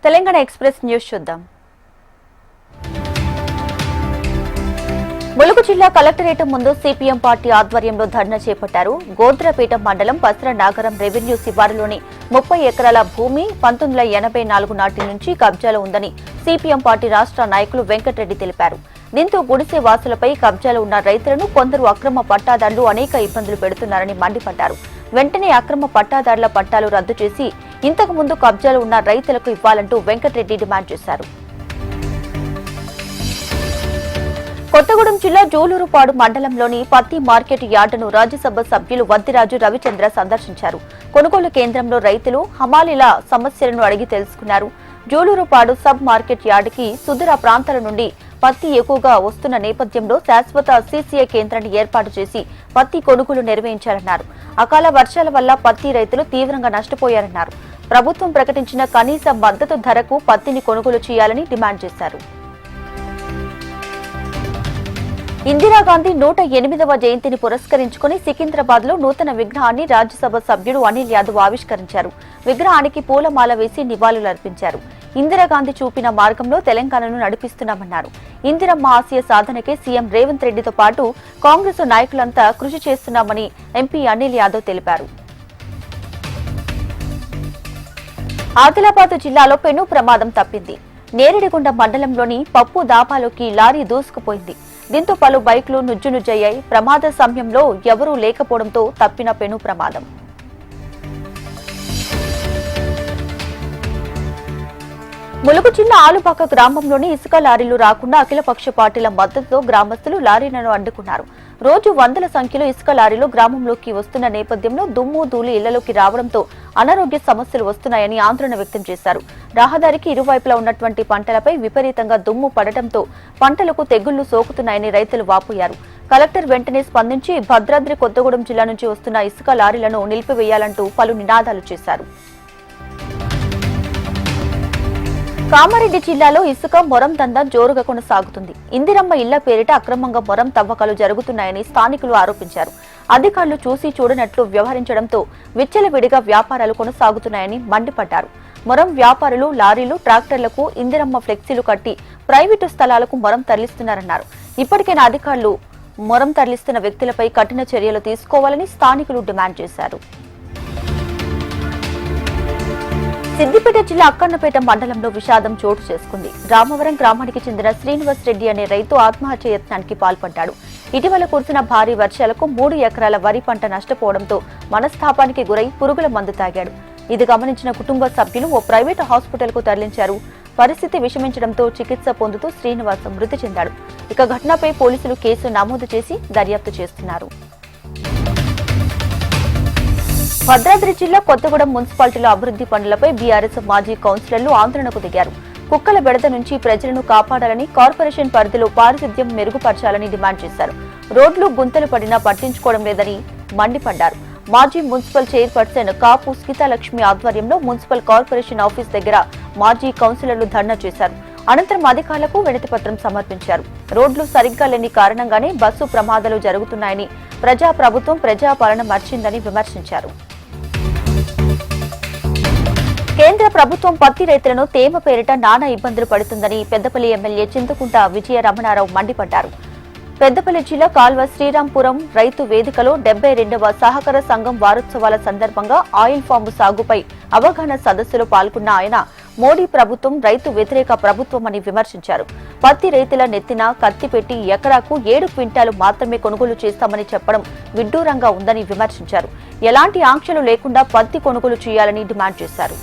Telangana express news చూద్దాం. ములుగు జిల్లా collectorate ముందు సిపిఎం పార్టీ ఆధ్వర్యంలో ధర్నా చేపట్టారు. గోద్రపేట మండలం పస్ర నాగరం రెవెన్యూ శివారులోని 30 ఎకరాల భూమి 1984 నాటి నుంచి కబ్జాలో ఉందని సిపిఎం పార్టీ రాష్ట్ర నాయకులు వెంకటరెడ్డి తెలిపారు. దీంతో గుడిసె వాసులపై కబ్జాలో ఉన్న రైతులను కొందరు అక్రమ పట్టాదారులు అనేక ఇబ్బందులు పెడుతున్నారని మండిపడ్డారు. వెంటనే అక్రమ పట్టాదారుల పట్టాలు రద్దు చేసి ఇంతకు ముందు కబ్జాలు ఉన్న రైతులకు ఇవ్వాలంటూ వెంకటరెడ్డి డిమాండ్ చేశారు. కొత్తగూడెం జిల్లా జూలూరుపాడు మండలంలోని పత్తి మార్కెట్ యార్డును రాజ్యసభ సభ్యులు వద్దిరాజు రవిచంద్ర సందర్శించారు. కొనుగోలు కేంద్రంలో రైతులు హమాలీల సమస్యలను అడిగి తెలుసుకున్నారు. జూలూరుపాడు సబ్ మార్కెట్ యార్డుకి సుదూర ప్రాంతాల నుండి పత్తి ఎక్కువగా వస్తున్న నేపథ్యంలో శాశ్వత సీసీఐ కేంద్రాన్ని ఏర్పాటు చేసి పత్తి కొనుగోలు నిర్వహించారన్నారు. అకాల వర్షాల వల్ల పత్తి రైతులు తీవ్రంగా నష్టపోయారన్నారు. ప్రభుత్వం ప్రకటించిన కనీస మద్దతు ధరకు పత్తిని కొనుగోలు చేయాలని డిమాండ్ చేశారు. ఇందిరాగాంధీ 108వ జయంతిని పురస్కరించుకుని సికింద్రాబాద్ లో నూతన విగ్రహాన్ని రాజ్యసభ సభ్యుడు అనిల్ యాదవ్ ఆవిష్కరించారు. విగ్రహానికి పూలమాల వేసి నివాళులర్పించారు. ఇందిరాగాంధీ చూపిన మార్గంలో తెలంగాణను నడిపిస్తున్నామన్నారు. ఇందిరమ్మ ఆశయ సాధనకే సీఎం రేవంత్ రెడ్డితో పాటు కాంగ్రెస్ నాయకులంతా కృషి చేస్తున్నామని ఎంపీ అనిల్ యాదవ్ తెలిపారు. ఆదిలాబాద్ జిల్లాలో పెను ప్రమాదం తప్పింది. నేరేడిగొండ మండలంలోని పప్పు దాబాలోకి లారీ దూసుకుపోయింది. దీంతో పలు బైక్లు నుజ్జునుజ్జయ్యాయి. ప్రమాద సమయంలో ఎవరూ లేకపోవడంతో తప్పిన పెను ప్రమాదం. ములుగు జిల్లా ఆలుపాక గ్రామంలోని ఇసుక లారీలు రాకుండా అఖిలపక్ష పార్టీల మద్దతుతో గ్రామస్తులు లారీలను అడ్డుకున్నారు. రోజు వందల సంఖ్యలో ఇసుక లారీలు గ్రామంలోకి వస్తున్న నేపథ్యంలో దుమ్ము ధూళి ఇళ్లలోకి రావడంతో అనారోగ్య సమస్యలు వస్తున్నాయని ఆందోళన వ్యక్తం చేశారు. రహదారికి ఇరువైపులా ఉన్నటువంటి పంటలపై విపరీతంగా దుమ్ము పడటంతో పంటలకు తెగుళ్లు సోకుతున్నాయని రైతులు వాపోయారు. కలెక్టర్ వెంటనే స్పందించి భద్రాద్రి కొత్తగూడెం జిల్లా నుంచి వస్తున్న ఇసుక లారీలను నిలిపివేయాలంటూ పలు నినాదాలు చేశారు. కామారెడ్డి జిల్లాలో ఇసుక మొరం దందా జోరుగా కొనసాగుతుంది. ఇందిరమ్మ ఇళ్ల పేరిట అక్రమంగా మొరం తవ్వకాలు జరుగుతున్నాయని స్థానికులు ఆరోపించారు. అధికారులు చూసి చూడనట్లు వ్యవహరించడంతో విచ్చలవిడిగా వ్యాపారాలు కొనసాగుతున్నాయని మండిపడ్డారు. మొరం వ్యాపారులు లారీలు ట్రాక్టర్లకు ఇందిరమ్మ ఫ్లెక్సీలు కట్టి ప్రైవేటు స్థలాలకు మొరం తరలిస్తున్నారన్నారు. ఇప్పటికైనా అధికారులు మొరం తరలిస్తున్న వ్యక్తులపై కఠిన చర్యలు తీసుకోవాలని స్థానికులు డిమాండ్ చేశారు. సిద్దిపేట జిల్లా అక్కన్నపేట మండలంలో విషాదం చోటు చేసుకుంది. రామవరం గ్రామానికి చెందిన శ్రీనివాస్ రెడ్డి అనే రైతు ఆత్మహత్య యత్నానికి పాల్పడ్డాడు. ఇటీవల కురిసిన భారీ వర్షాలకు 3 ఎకరాల వరి పంట నష్టపోవడంతో మనస్తాపానికి గురై పురుగుల మందు తాగాడు. ఇది గమనించిన కుటుంబ సభ్యులు ఓ ప్రైవేటు హాస్పిటల్ కు తరలించారు. పరిస్థితి విషమించడంతో చికిత్స పొందుతూ శ్రీనివాస్ మృతి చెందాడు. ఇక ఘటనపై పోలీసులు కేసు నమోదు చేసి దర్యాప్తు చేస్తున్నారు. భద్రాద్రి జిల్లా కొత్తగూడెం మున్సిపాలిటీలో అభివృద్ధి పనులపై బీఆర్ఎస్ మాజీ కౌన్సిలర్లు ఆందోళనకు దిగారు. కుక్కల బెడద నుంచి ప్రజలను కాపాడాలని, కార్పొరేషన్ పరిధిలో పారిశుద్ధ్యం మెరుగుపరచాలని డిమాండ్ చేశారు. రోడ్లు గుంతలు పడినా పట్టించుకోవడం లేదని మండిపడ్డారు. మాజీ మున్సిపల్ చైర్పర్సన్ కాపు సీతాలక్ష్మి ఆధ్వర్యంలో మున్సిపల్ కార్పొరేషన్ ఆఫీస్ దగ్గర మాజీ కౌన్సిలర్లు ధర్నా చేశారు. అనంతరం అధికారులకు వినతిపత్రం సమర్పించారు. రోడ్లు సరిగ్గా లేని కారణంగానే బస్సు ప్రమాదాలు జరుగుతున్నాయని, ప్రభుత్వం ప్రజాపాలన మర్చిందని విమర్శించారు. కేంద్ర ప్రభుత్వం పత్తి రైతులను తేమ పేరిట నానా ఇబ్బందులు పడుతుందని పెద్దపల్లి ఎమ్మెల్యే చింతకుంట విజయ రమణారావు మండిపడ్డారు. పెద్దపల్లి జిల్లా కాల్వ శ్రీరాంపురం రైతు వేదికలో 72వ సహకార సంఘం వారోత్సవాల సందర్భంగా ఆయిల్ ఫామ్ సాగుపై అవగాహన సదస్సులో పాల్గొన్న ఆయన మోడీ ప్రభుత్వం రైతు వ్యతిరేక ప్రభుత్వమని విమర్శించారు. పత్తి రైతుల నెత్తిన కత్తి పెట్టి ఎకరాకు 7 క్వింటాలు మాత్రమే కొనుగోలు చేస్తామని చెప్పడం విడ్డూరంగా ఉందని విమర్శించారు. ఎలాంటి ఆంక్షలు లేకుండా పత్తి కొనుగోలు చేయాలని డిమాండ్ చేశారు.